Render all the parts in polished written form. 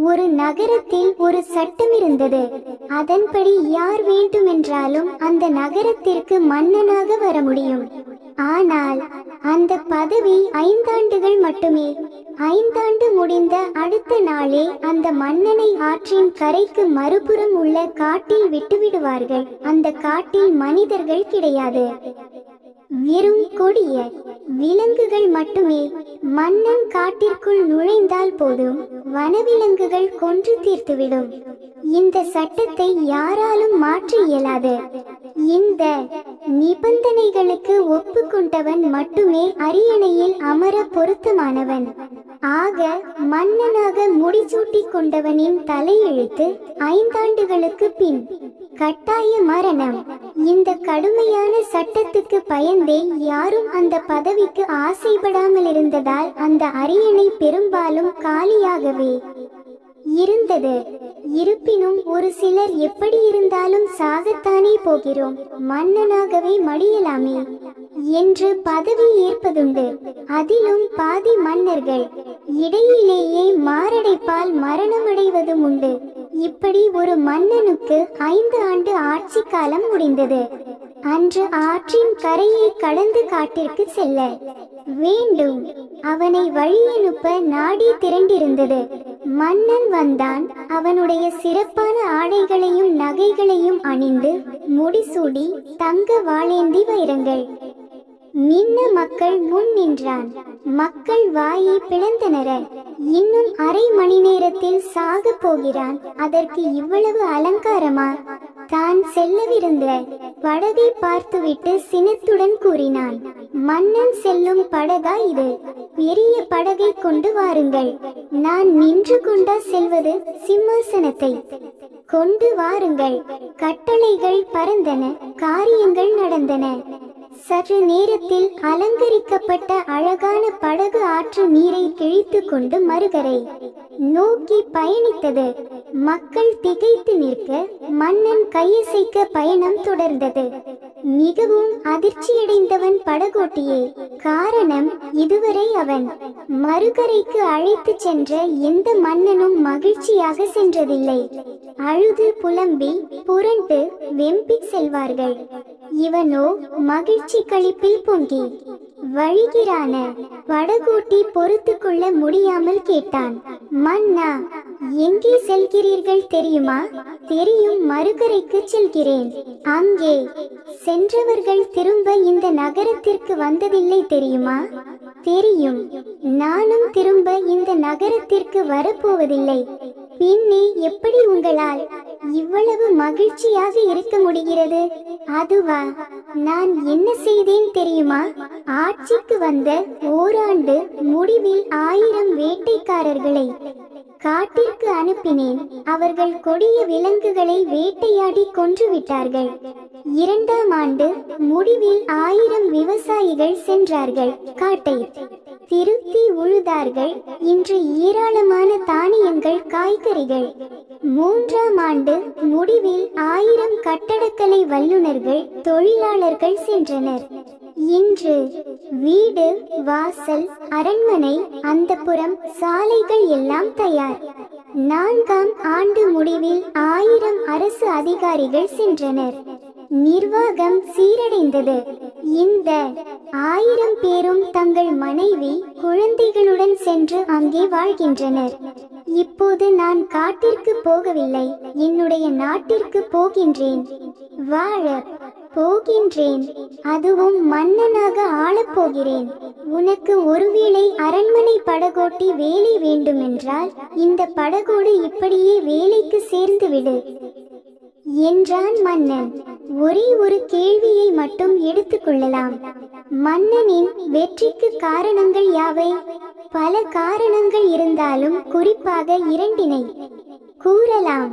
ஒரு நகரத்தில் ஒரு சட்டம் இருந்தது. அதன்படி யார் வேண்டுமென்றாலும் அந்த நகரத்திற்கு மன்னனாக வர முடியும். ஆனால் அந்த பதவி 5 ஆண்டுகள் மட்டுமே. 5 ஆண்டு முடிந்த அடுத்த நாளே அந்த மன்னனை ஆற்றின் கரைக்கு மறுபுறம் உள்ள காட்டில் விட்டுவிடுவார்கள். அந்த காட்டில் மனிதர்கள் கிடையாது, வெறும் கொடிய விலங்குகள் மட்டுமே. மன்னன் காட்டிற்குள் நுழைந்தால் போதும், வனவிலங்குகள் கொன்று தீர்த்துவிடும். இந்த சட்டத்தை யாராலும் மாற்ற இயலாது. இந்த நிபந்தனைகளுக்கு ஒப்புக்கொண்டவன் மட்டுமே அரியணையில் அமர பொருத்தமானவன். ஆக மன்னனாக முடிசூட்டி கொண்டவனின் தலையெழுத்து 5 ஆண்டுகளுக்கு பின் கட்டாய மரணம். இந்த கடுமையான சட்டத்துக்கு பயந்தே யாரும் அந்த பதவிக்கு ஆசைப்படாமல் இருந்ததால் அந்த அரியணை பெரும்பாலும் காலியாகவே இருந்தது. இருப்பினும் ஒரு சிலர் எப்படி இருந்தாலும் சாகத்தானே போகிறோம், மன்னனாகவே மடியலாமே என்று பதவி ஏற்பதுண்டு. அதிலும் பாதி மன்னர்கள் இடையிலேயே மாரடைப்பால் மரணமடைவதும் உண்டு. இப்படி ஒரு மன்னனுக்கு 5 ஆண்டு ஆட்சி காலம் முடிந்தது. அன்று ஆற்றின் கரையை கடந்து காட்டிற்கு செல்ல வேண்டும். அவனை வழியனுப்ப நாடி திரண்டிருந்தது. மன்னன் வந்தான். அவனுடைய சிறப்பான ஆடைகளையும் நகைகளையும் அணிந்து முடிசூடி தங்க வாளேந்தி வைரங்கள் மின்ன மக்கள் முன் நின்றான். மக்கள் வாயை பிளந்தனர். இன்னும் அரை மணி நேரத்தில் சாக போகிறான், அதற்கு இவ்வளவு அலங்காரமா? தான் செல்லவிருந்த படகை பார்த்துவிட்டு சினத்துடன் கூறினான், மன்னன் செல்லும் படகா இது? பெரிய படகை கொண்டு வாருங்கள். நான் நின்று கொண்டா செல்வது? சிம்மாசனத்தை கொண்டு வாருங்கள். கட்டளைகள் பறந்தன, காரியங்கள் நடந்தன. சற்று நேரத்தில் அலங்கரிக்கப்பட்ட அழகான படகு ஆற்று நீரை கிழித்து கொண்டு மறுகரை நோக்கி பயணித்தது. மக்கள் திகைத்து நிற்க மன்னன் கையசைக்க பயணம் தொடர்ந்தது. மிகவும் அதிர்ச்சியடைந்தவன் படகோட்டியே. காரணம், இதுவரை அவன் மறுகரைக்கு அழைத்து சென்ற எந்த மன்னனும் மகிழ்ச்சியாக சென்றதில்லை. அழுது புலம்பி புரண்டு வெம்பி செல்வார்கள். இவனோ மகிழ்ச்சி களிப்பில் பொங்கி வழிகிறான. படகோட்டி பொறுத்து கொள்ள முடியாமல் கேட்டான், மன்னா, எங்கே செல்கிறீர்கள் தெரியுமா? தெரியும், மறுகரைக்கு செல்கிறேன். அங்கே சென்றவர்கள் திரும்ப இந்த நகரத்திற்கு வந்ததில்லை தெரியுமா? தெரியும், நானும் திரும்ப இந்த நகரத்திற்கு வரப்போவதில்லை. பின்னே எப்படி உங்களால் இவ்வளவு மகிழ்ச்சியாக இருக்க முடிகிறது? அதுவா, நான் என்ன செய்தேன் தெரியுமா? ஆட்சிக்கு வந்த ஓராண்டு முடிவில் 1000 வேட்டைக்காரர்களை காட்டிற்கு அனுப்பினேன். அவர்கள் கொடிய விலங்குகளை வேட்டையாடி கொன்றுவிட்டார்கள். 2ஆம் ஆண்டு முடிவில் 1000 விவசாயிகள் சென்றார்கள், காட்டை திருத்தி உழுதார்கள். இன்று ஏராளமான தானியங்கள், காய்கறிகள். 3ஆம் ஆண்டு முடிவில் 1000 கட்டடக்கலை வல்லுநர்கள், தொழிலாளர்கள் சென்றனர். இன்று வீடு, வாசல், அரண்மனை, அந்தப்புறம், சாலைகள் எல்லாம் தயார். 4ஆம் ஆண்டு முடிவில் 1000 அரசு அதிகாரிகள் சென்றனர். நிர்வாகம் சீரடைந்தது. இந்த 1000 பேரும் தங்கள் மனைவி, குழந்தைகளுடன் சென்று அங்கே வாழ்கின்றனர். இப்போது நான் காட்டிற்கு போகவில்லை, என்னுடைய நாட்டிற்கு போகின்றேன். வாழ போகின்றேன். அதுவும் மன்னனாக ஆளப்போகிறேன். உனக்கு ஒருவேளை அரண்மனை படகோட்டி வேலை வேண்டுமென்றால் இந்த படகோடு இப்படியே வேலைக்கு சேர்ந்து விடு என்றான் மன்னன். ஒரே ஒரு கேள்வியை மட்டும் எடுத்துக்கொள்ளலாம். மன்னனின் வெற்றிக்கு காரணங்கள் யாவை? பல காரணங்கள் இருந்தாலும் குறிப்பாக 2 கூறலாம்.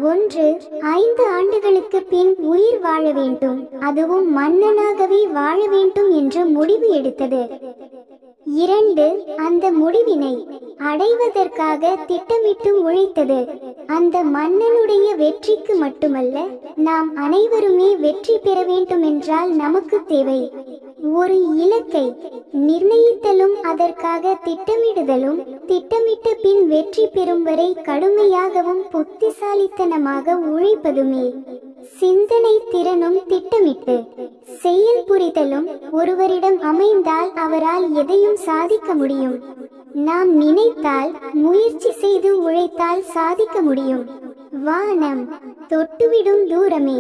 1, 5 ஆண்டுகளுக்கு பின் உயிர் வாழ வேண்டும், அதுவும் மன்னனாகவே வாழ வேண்டும் என்று முடிவு எடுத்தது. 2. அந்த முடிவினை அடைவதற்காக திட்டமிட்டு உழைத்தது. அந்த மன்னனுடைய வெற்றிக்கு மட்டுமல்ல, நாம் அனைவருமே வெற்றி பெற வேண்டும் என்றால் நமக்கு தேவை ஒரு இலக்கை நிர்ணயித்தலும் அதற்காக திட்டமிடுதலும். திட்டமிட்ட பின் வெற்றி பெறும் வரை கடுமையாகவும் புத்திசாலித்தனமாக உழைப்பதுமே. சிந்தனை திறனும் திட்டமிட்டு செயல் புரிதலும் ஒருவரிடம் அமைந்தால் அவரால் எதையும் சாதிக்க முடியும். நாம் நினைத்தால், முயற்சி செய்து உழைத்தால் சாதிக்க முடியும். வானம் தொட்டுவிடும் தூரமே.